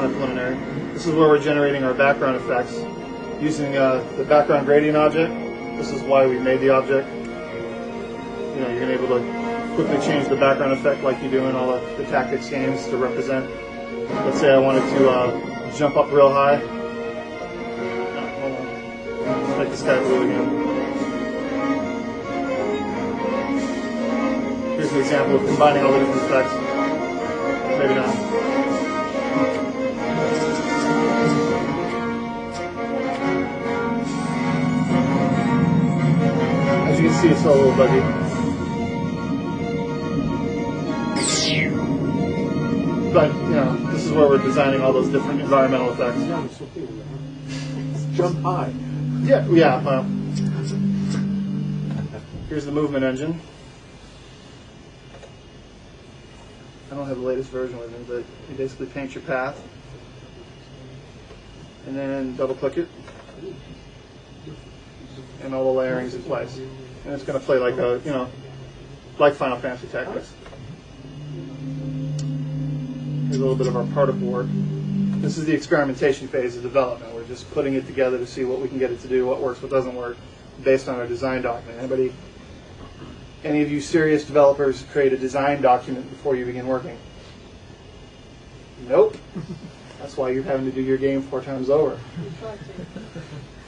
kind of preliminary. This is where we're generating our background effects using the background gradient object. This is why we made the object. You know, you're going to be able to quickly change the background effect like you do in all the tactics games to represent. Let's say I wanted to jump up real high. Hold on. Let's make this guy blue again. Here's an example of combining all the different effects. Maybe not. As you can see, it's all a little buggy. But, you know, this is where we're designing all those different environmental effects. Jump high. Yeah, well. Here's the movement engine. I don't have the latest version with me, but you basically paint your path and then double click it and all the layering's in place. And it's going to play like a, you know, like Final Fantasy Tactics. Here's a little bit of our particle work. This is the experimentation phase of development. We're just putting it together to see what we can get it to do, what works, what doesn't work, based on our design document. Any of you serious developers create a design document before you begin working? Nope. That's why you're having to do your game 4 times over.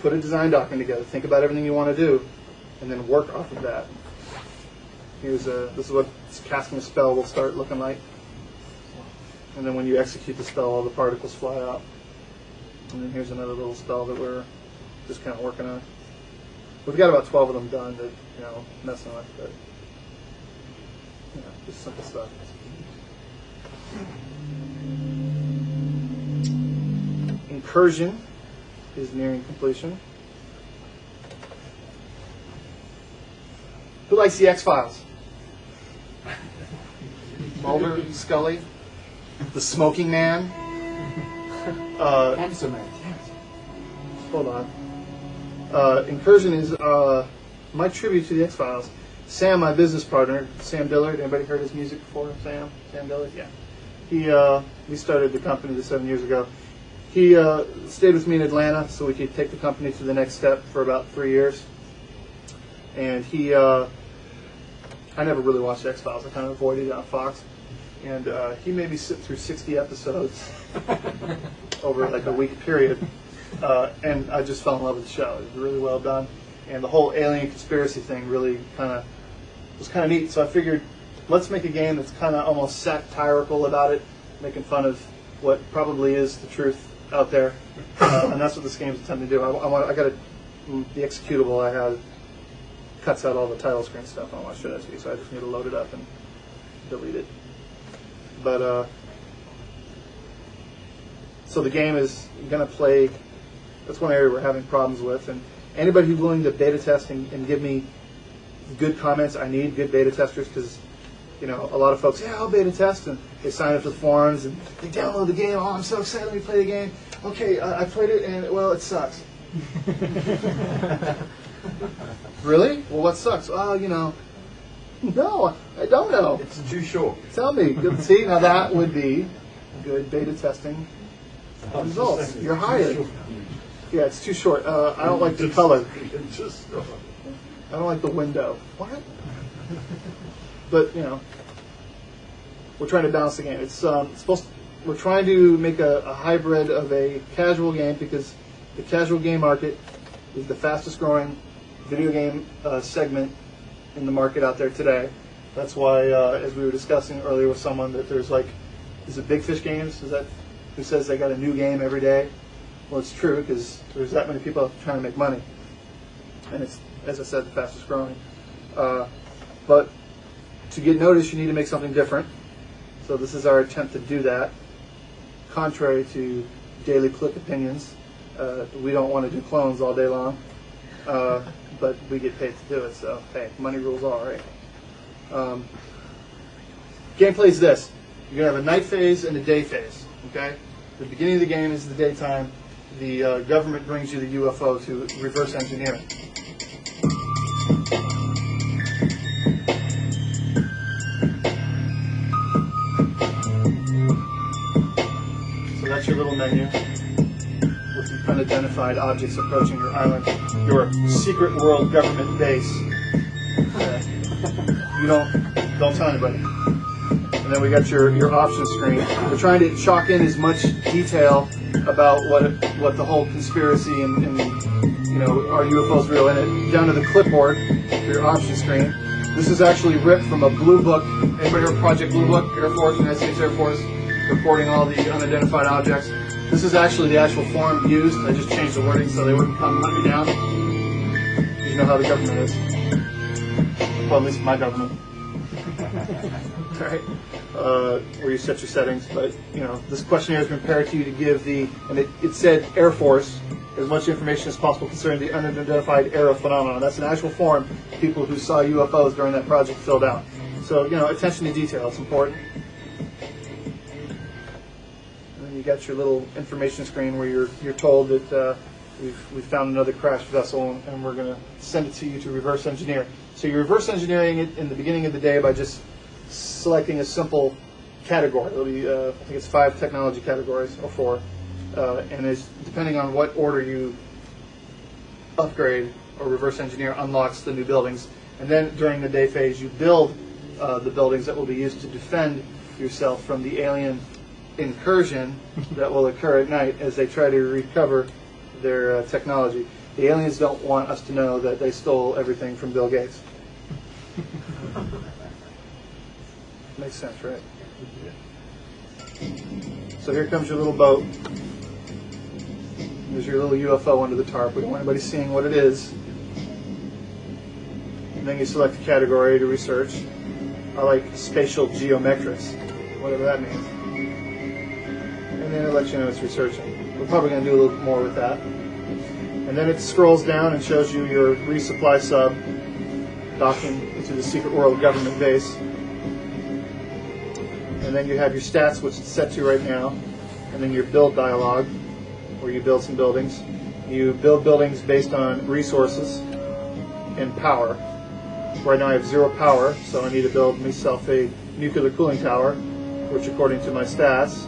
Put a design document together. Think about everything you want to do, and then work off of that. This is what casting a spell will start looking like. And then when you execute the spell, all the particles fly out. And then here's another little spell that we're just kind of working on. We've got about 12 of them done that, you know, messing with, but, you know, just simple stuff. Incursion is nearing completion. Who likes the X-Files? Mulder, Scully, the Smoking Man. Cancer Man. Hold on. Incursion is my tribute to the X-Files. Sam, my business partner, Sam Dillard. Anybody heard his music before? Sam Dillard? Yeah. We started the company 7 years ago. He stayed with me in Atlanta so we could take the company to the next step for about 3 years. And I never really watched X-Files. I kind of avoided it on Fox. And he made me sit through 60 episodes over like a week period. And I just fell in love with the show. It was really well done. And the whole alien conspiracy thing really was kind of neat. So I figured, let's make a game that's kind of almost satirical about it, making fun of what probably is the truth out there. And that's what this game's attempting to do. The executable I had cuts out all the title screen stuff. I don't want to show that to you, so I just need to load it up and delete it. But so the game is going to play. That's one area we're having problems with, and anybody who's willing to beta test and give me good comments, I need good beta testers, because, you know, a lot of folks, yeah, I'll beta test, and they sign up to the forums and they download the game. Oh, I'm so excited, let me play the game. Okay, I played it, and well, it sucks. Really? Well, what sucks? Oh, you know, no, I don't know. It's too short. Tell me. See, now that would be good beta testing results. You're hired. Yeah, it's too short. I don't like the color. I don't like the window. What? But, you know, we're trying to balance the game. We're trying to make a hybrid of a casual game, because the casual game market is the fastest growing video game segment in the market out there today. That's why, as we were discussing earlier with someone, that there's like, is it Big Fish Games? Who says they got a new game every day? Well, it's true, because there's that many people trying to make money, and it's, as I said, the fastest growing. But to get noticed, you need to make something different. So this is our attempt to do that. Contrary to daily click opinions, we don't want to do clones all day long, but we get paid to do it. So hey, money rules all, right? Gameplay is this: you're gonna have a night phase and a day phase. Okay, the beginning of the game is the daytime. The government brings you the UFO to reverse engineer it. So got your little menu with the unidentified objects approaching your island, your secret world government base. You don't tell anybody. And then we got your option screen. We're trying to chalk in as much detail about what the whole conspiracy and are UFOs real in it, down to the clipboard for your option screen. This is actually ripped from a blue book. Anybody heard of Project Blue Book? Air Force, United States Air Force, reporting all the unidentified objects. This is actually the actual form used. I just changed the wording so they wouldn't come hunt me down. You know how the government is. Well, at least my government. All right. Where you set your settings, but this questionnaire is prepared to you to give and it said Air Force, as much information as possible concerning the unidentified aerial phenomenon. That's an actual form people who saw UFOs during that project filled out. So attention to detail, it's important. And then you got your little information screen where you're told that we've found another crashed vessel and we're going to send it to you to reverse engineer. So you're reverse engineering it in the beginning of the day by just selecting a simple category. It'll be, I think it's 5 technology categories, or 4. And it's depending on what order you upgrade or reverse engineer unlocks the new buildings. And then during the day phase, you build the buildings that will be used to defend yourself from the alien incursion that will occur at night as they try to recover their technology. The aliens don't want us to know that they stole everything from Bill Gates. Makes sense, right? So here comes your little boat. There's your little UFO under the tarp. We don't want anybody seeing what it is. And then you select a category to research. I like spatial geometrics, whatever that means. And then it lets you know it's researching. We're probably going to do a little more with that. And then it scrolls down and shows you your resupply sub docking into the secret world government base. And then you have your stats, which it's set to right now. And then your build dialog, where you build some buildings. You build buildings based on resources and power. Right now I have 0 power, so I need to build myself a nuclear cooling tower, which according to my stats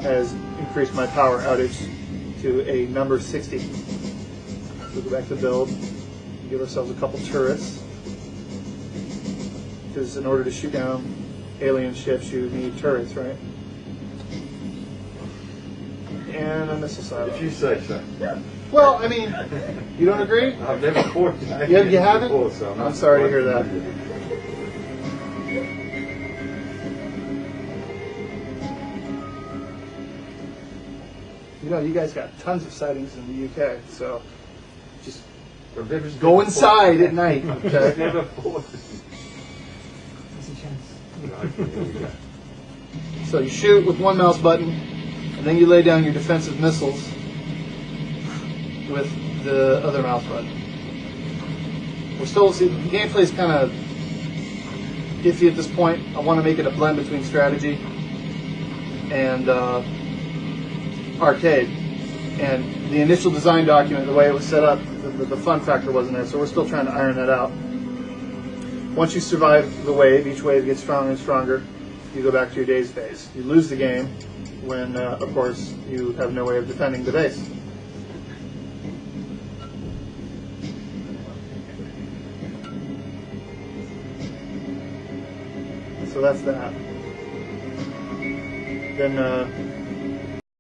has increased my power outage to a number 60. We'll go back to build, give ourselves a couple turrets, because in order to shoot down alien ships you need turrets, right? And a missile silo. If you say so. Well, I mean, you don't agree? I've never fought you. You haven't? Before, so I'm sorry to hear that. You guys got tons of sightings in the UK, so just go inside at night. Okay? I've never fought you. So you shoot with one mouse button, and then you lay down your defensive missiles with the other mouse button. We're still, the gameplay is kind of iffy at this point. I want to make it a blend between strategy and arcade. And the initial design document, the way it was set up, the fun factor wasn't there, so we're still trying to iron that out. Once you survive the wave, each wave gets stronger and stronger, you go back to your days phase. You lose the game when, of course, you have no way of defending the base. So that's that. Then